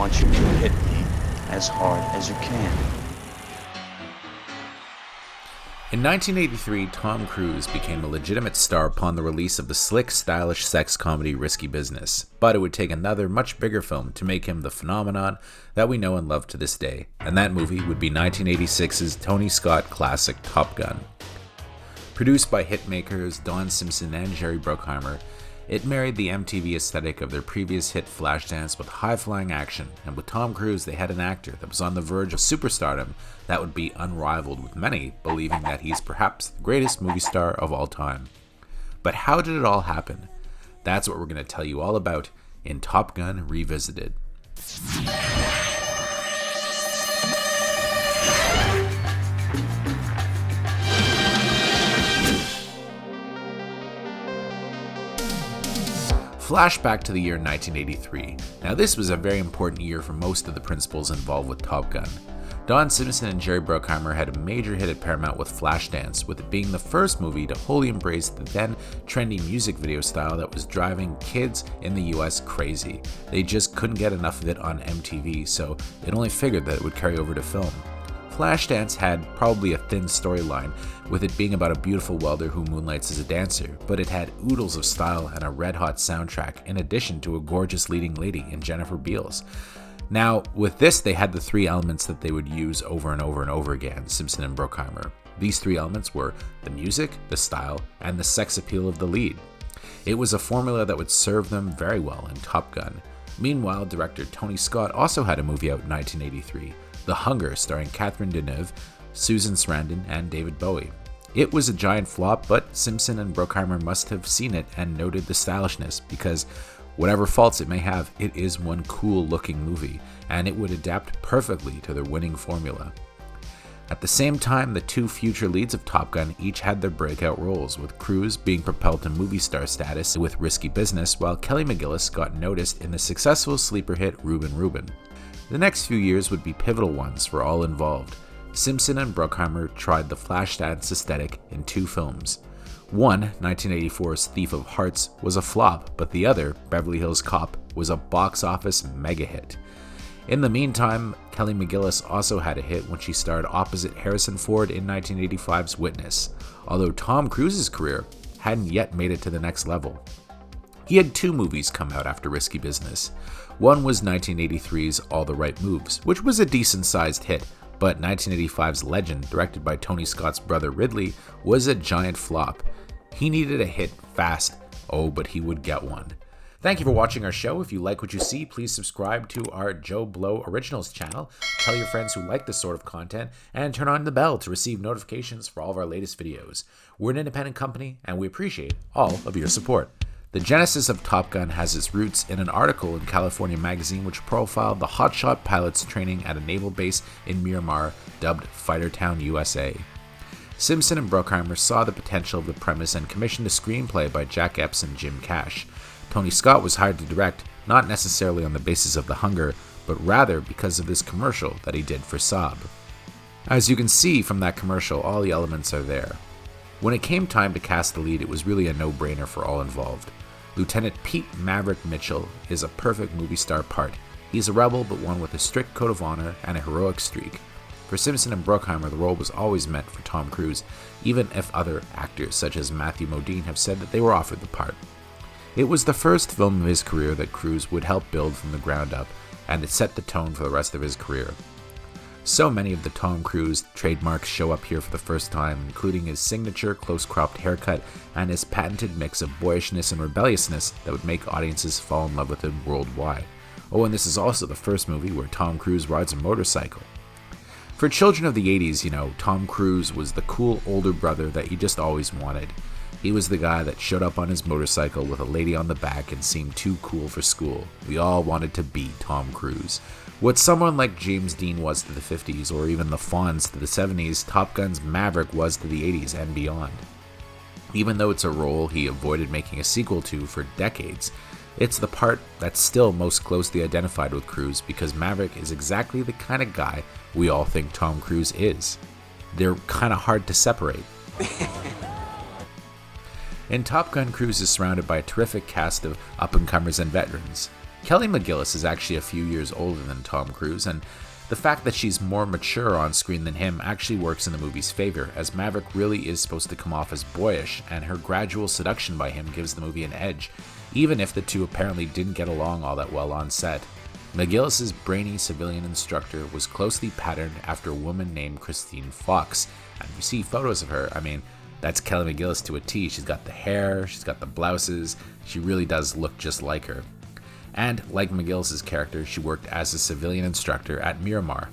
want you to hit me as hard as you can. In 1983, Tom Cruise became a legitimate star upon the release of the slick, stylish sex comedy Risky Business, but it would take another, much bigger film to make him the phenomenon that we know and love to this day, and that movie would be 1986's Tony Scott classic Top Gun. Produced by hitmakers Don Simpson and Jerry Bruckheimer, it married the MTV aesthetic of their previous hit Flashdance with high-flying action, and with Tom Cruise they had an actor that was on the verge of superstardom that would be unrivaled, with many believing that he's perhaps the greatest movie star of all time. But how did it all happen? That's what we're going to tell you all about in Top Gun Revisited. Flashback to the year 1983. Now this was a very important year for most of the principals involved with Top Gun. Don Simpson and Jerry Bruckheimer had a major hit at Paramount with Flashdance, with it being the first movie to wholly embrace the then trendy music video style that was driving kids in the US crazy. They just couldn't get enough of it on MTV, so it only figured that it would carry over to film. Flashdance had probably a thin storyline, with it being about a beautiful welder who moonlights as a dancer, but it had oodles of style and a red-hot soundtrack, in addition to a gorgeous leading lady in Jennifer Beals. Now, with this, they had the three elements that they would use over and over and over again, Simpson and Bruckheimer. These three elements were the music, the style, and the sex appeal of the lead. It was a formula that would serve them very well in Top Gun. Meanwhile, director Tony Scott also had a movie out in 1983, The Hunger, starring Catherine Deneuve, Susan Sarandon, and David Bowie. It was a giant flop, but Simpson and Bruckheimer must have seen it and noted the stylishness, because whatever faults it may have, it is one cool-looking movie, and it would adapt perfectly to their winning formula. At the same time, the two future leads of Top Gun each had their breakout roles, with Cruise being propelled to movie star status with Risky Business, while Kelly Mcgillis got noticed in the successful sleeper hit Reuben Reuben. The next few years would be pivotal ones for all involved. Simpson and Bruckheimer tried the Flashdance aesthetic in two films. One, 1984's Thief of Hearts, was a flop, but the other, Beverly Hills Cop, was a box office mega hit. In the meantime, Kelly Mcgillis also had a hit when she starred opposite Harrison Ford in 1985's Witness, although Tom Cruise's career hadn't yet made it to the next level. He had two movies come out after Risky Business. One was 1983's All the Right Moves, which was a decent-sized hit, but 1985's Legend, directed by Tony Scott's brother Ridley, was a giant flop. He needed a hit fast, but he would get one. Thank you for watching our show. If you like what you see, please subscribe to our JoBlo Originals channel, tell your friends who like this sort of content, and turn on the bell to receive notifications for all of our latest videos. We're an independent company, and we appreciate all of your support. The genesis of Top Gun has its roots in an article in California Magazine which profiled the hotshot pilots training at a naval base in Miramar, dubbed Fighter Town, USA. Simpson and Bruckheimer saw the potential of the premise and commissioned a screenplay by Jack Epps and Jim Cash. Tony Scott was hired to direct, not necessarily on the basis of The Hunger, but rather because of this commercial that he did for Saab. As you can see from that commercial, all the elements are there. When it came time to cast the lead, it was really a no-brainer for all involved. Lieutenant Pete Maverick Mitchell is a perfect movie star part. He's a rebel, but one with a strict code of honor and a heroic streak. For Simpson and Bruckheimer, the role was always meant for Tom Cruise, even if other actors such as Matthew Modine have said that they were offered the part. It was the first film of his career that Cruise would help build from the ground up, and it set the tone for the rest of his career. So many of the Tom Cruise trademarks show up here for the first time, including his signature close-cropped haircut and his patented mix of boyishness and rebelliousness that would make audiences fall in love with him worldwide. And this is also the first movie where Tom Cruise rides a motorcycle. For children of the 80s, Tom Cruise was the cool older brother that you just always wanted. He was the guy that showed up on his motorcycle with a lady on the back and seemed too cool for school. We all wanted to be Tom Cruise. What someone like James Dean was to the 50s, or even the Fonz to the 70s, Top Gun's Maverick was to the 80s and beyond. Even though it's a role he avoided making a sequel to for decades, it's the part that's still most closely identified with Cruise, because Maverick is exactly the kind of guy we all think Tom Cruise is. They're kind of hard to separate. In Top Gun, Cruise is surrounded by a terrific cast of up-and-comers and veterans. Kelly Mcgillis is actually a few years older than Tom Cruise, and the fact that she's more mature on screen than him actually works in the movie's favor, as Maverick really is supposed to come off as boyish, and her gradual seduction by him gives the movie an edge, even if the two apparently didn't get along all that well on set. McGillis' brainy civilian instructor was closely patterned after a woman named Christine Fox, and if you see photos of her, I mean, that's Kelly McGillis to a T. She's got the hair, she's got the blouses, she really does look just like her. And like McGillis' character, she worked as a civilian instructor at Miramar.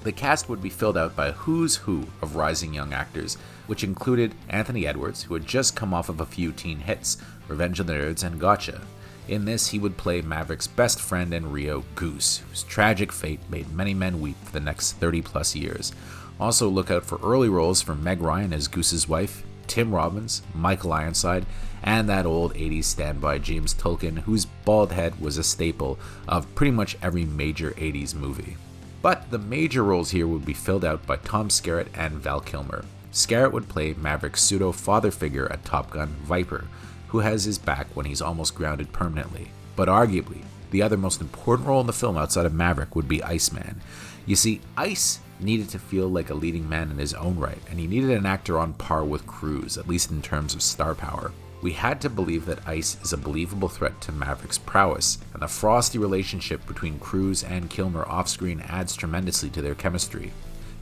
The cast would be filled out by a who's who of rising young actors, which included Anthony Edwards, who had just come off of a few teen hits, Revenge of the Nerds and Gotcha. In this, he would play Maverick's best friend in Rio, Goose, whose tragic fate made many men weep for the next 30 plus years. Also look out for early roles from Meg Ryan as Goose's wife, Tim Robbins, Michael Ironside, and that old 80s standby James Tolkien, whose bald head was a staple of pretty much every major 80s movie. But the major roles here would be filled out by Tom Skerritt and Val Kilmer. Skerritt would play Maverick's pseudo-father figure at Top Gun, Viper, who has his back when he's almost grounded permanently. But arguably, the other most important role in the film outside of Maverick would be Iceman. You see, Ice needed to feel like a leading man in his own right, and he needed an actor on par with Cruise, at least in terms of star power. We had to believe that Ice is a believable threat to Maverick's prowess, and the frosty relationship between Cruise and Kilmer off-screen adds tremendously to their chemistry.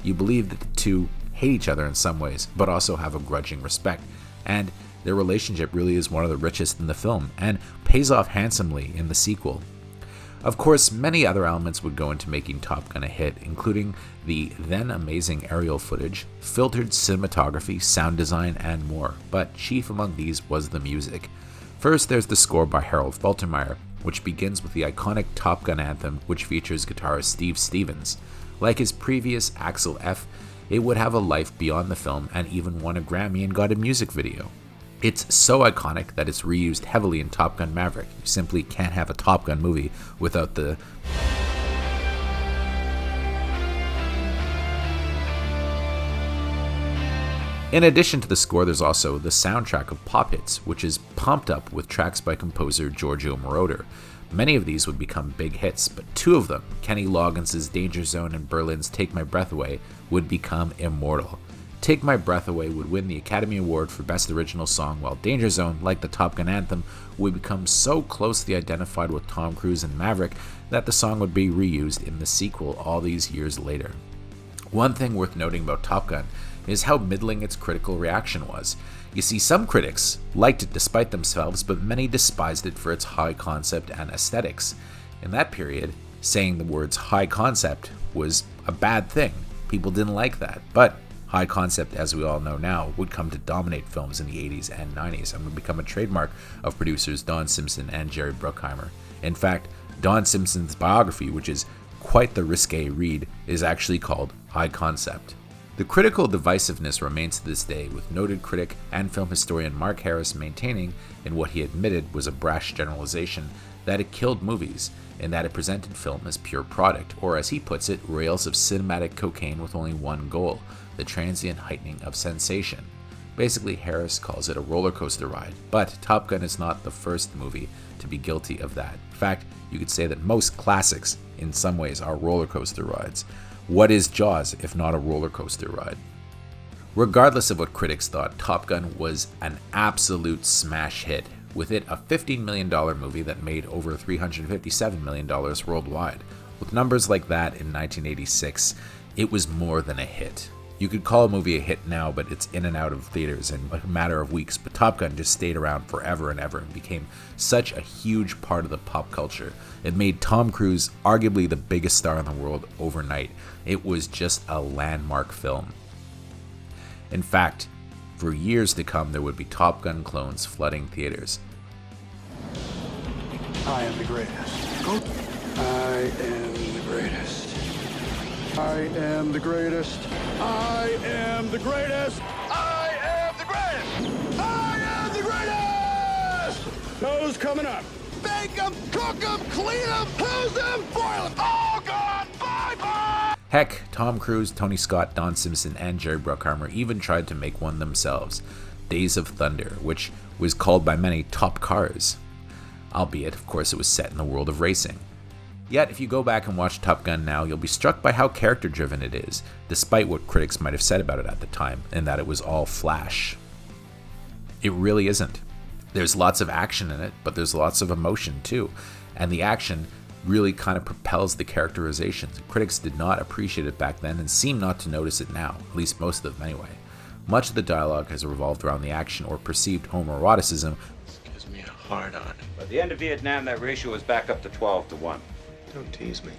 You believe that the two hate each other in some ways, but also have a grudging respect, and their relationship really is one of the richest in the film, and pays off handsomely in the sequel. Of course, many other elements would go into making Top Gun a hit, including the then amazing aerial footage, filtered cinematography, sound design, and more, but chief among these was the music. First, there's the score by Harold Faltermeyer, which begins with the iconic Top Gun anthem, which features guitarist Steve Stevens. Like his previous Axel F, it would have a life beyond the film and even won a Grammy and got a music video. It's so iconic that it's reused heavily in Top Gun Maverick. You simply can't have a Top Gun movie without the... In addition to the score, there's also the soundtrack of pop hits, which is pumped up with tracks by composer Giorgio Moroder. Many of these would become big hits, but two of them, Kenny Loggins' Danger Zone and Berlin's Take My Breath Away, would become immortal. Take My Breath Away would win the Academy Award for Best Original Song, while Danger Zone, like the Top Gun anthem, would become so closely identified with Tom Cruise and Maverick that the song would be reused in the sequel all these years later. One thing worth noting about Top Gun is how middling its critical reaction was. You see, some critics liked it despite themselves, but many despised it for its high concept and aesthetics. In that period, saying the words high concept was a bad thing. People didn't like that, but high concept, as we all know now, would come to dominate films in the 80s and 90s and would become a trademark of producers Don Simpson and Jerry Bruckheimer. In fact, Don Simpson's biography, which is quite the risque read, is actually called High Concept. The critical divisiveness remains to this day, with noted critic and film historian Mark Harris maintaining, in what he admitted was a brash generalization, that it killed movies, and that it presented film as pure product, or as he puts it, rails of cinematic cocaine with only one goal: the transient heightening of sensation. Basically, Harris calls it a roller coaster ride, but Top Gun is not the first movie to be guilty of that. In fact, you could say that most classics, in some ways, are roller coaster rides. What is Jaws if not a roller coaster ride? Regardless of what critics thought, Top Gun was an absolute smash hit, with it a $15 million movie that made over $357 million worldwide. With numbers like that in 1986, it was more than a hit. You could call a movie a hit now, but it's in and out of theaters in a matter of weeks, but Top Gun just stayed around forever and ever and became such a huge part of the pop culture. It made Tom Cruise arguably the biggest star in the world overnight. It was just a landmark film. In fact, for years to come, there would be Top Gun clones flooding theaters. I am the greatest. Go. I am the greatest. I am the greatest. I am the greatest. I am the greatest. I am the greatest. Those coming up. Bake them, cook them, clean them, hose them, boil them. All gone. Bye-bye. Heck, Tom Cruise, Tony Scott, Don Simpson, and Jerry Bruckheimer even tried to make one themselves, Days of Thunder, which was called by many Top Cars. albeit, of course, it was set in the world of racing. Yet, if you go back and watch Top Gun now, you'll be struck by how character-driven it is, despite what critics might have said about it at the time, and that it was all flash. It really isn't. There's lots of action in it, but there's lots of emotion too, and the action really kind of propels the characterizations. Critics did not appreciate it back then and seem not to notice it now, at least most of them anyway. Much of the dialogue has revolved around the action or perceived homoeroticism. This gives me a hard-on. By the end of Vietnam, that ratio was back up to 12-1. Don't tease me.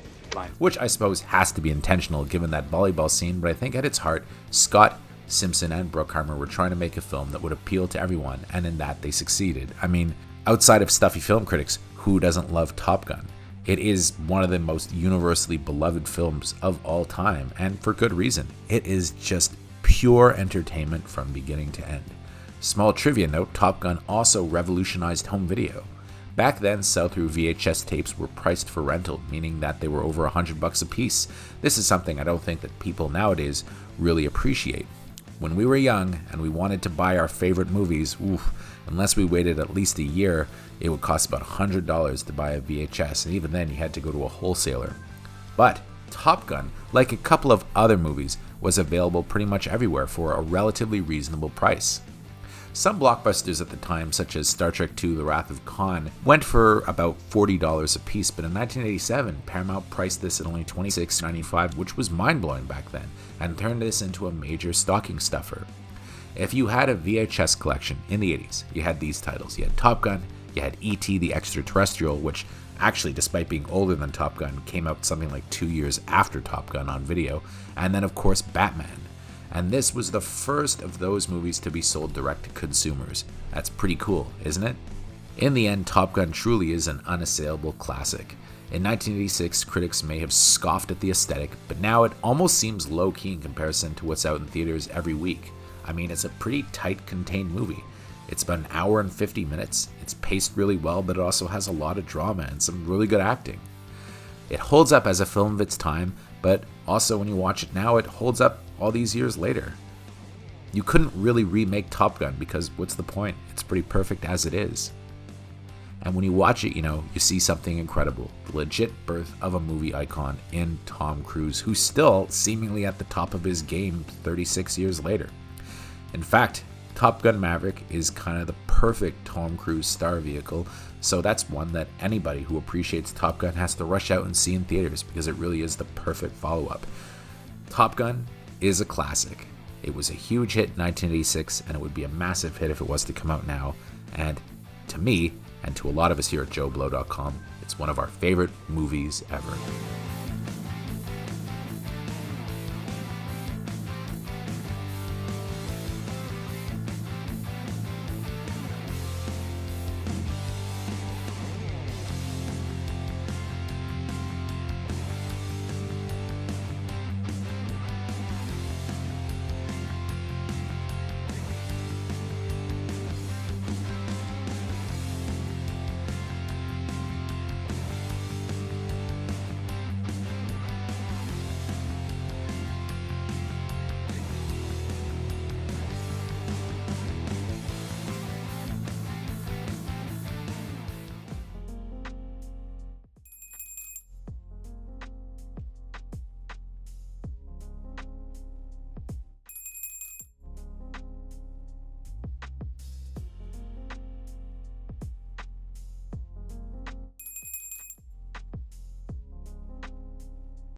Which I suppose has to be intentional given that volleyball scene, but I think at its heart, Scott, Simpson, and Bruckheimer were trying to make a film that would appeal to everyone, and in that they succeeded. I mean, outside of stuffy film critics, who doesn't love Top Gun? It is one of the most universally beloved films of all time, and for good reason. It is just pure entertainment from beginning to end. Small trivia note, Top Gun also revolutionized home video. Back then, sell-through VHS tapes were priced for rental, meaning that they were over $100 a piece. This is something I don't think that people nowadays really appreciate. When we were young and we wanted to buy our favorite movies, unless we waited at least a year, it would cost about $100 to buy a VHS, and even then you had to go to a wholesaler. But Top Gun, like a couple of other movies, was available pretty much everywhere for a relatively reasonable price. Some blockbusters at the time, such as Star Trek II: The Wrath of Khan, went for about $40 a piece, but in 1987, Paramount priced this at only $26.95, which was mind-blowing back then, and turned this into a major stocking stuffer. If you had a VHS collection in the 80s, you had these titles. You had Top Gun, you had E.T. the Extraterrestrial, which actually, despite being older than Top Gun, came out something like 2 years after Top Gun on video, and then of course Batman. And this was the first of those movies to be sold direct to consumers. That's pretty cool, isn't it? In the end, Top Gun truly is an unassailable classic. In 1986, critics may have scoffed at the aesthetic, but now it almost seems low-key in comparison to what's out in theaters every week. I mean, it's a pretty tight, contained movie. It's about an hour and 50 minutes. It's paced really well, but it also has a lot of drama and some really good acting. It holds up as a film of its time, but also when you watch it now, it holds up all these years later. You couldn't really remake Top Gun because what's the point? It's pretty perfect as it is. And when you watch it, you see something incredible. The legit birth of a movie icon in Tom Cruise, who's still seemingly at the top of his game 36 years later. In fact, Top Gun Maverick is kind of the perfect Tom Cruise star vehicle, so that's one that anybody who appreciates Top Gun has to rush out and see in theaters because it really is the perfect follow-up. Top Gun is a classic. It was a huge hit in 1986, and it would be a massive hit if it was to come out now. And to me, and to a lot of us here at JoBlo.com, it's one of our favorite movies ever.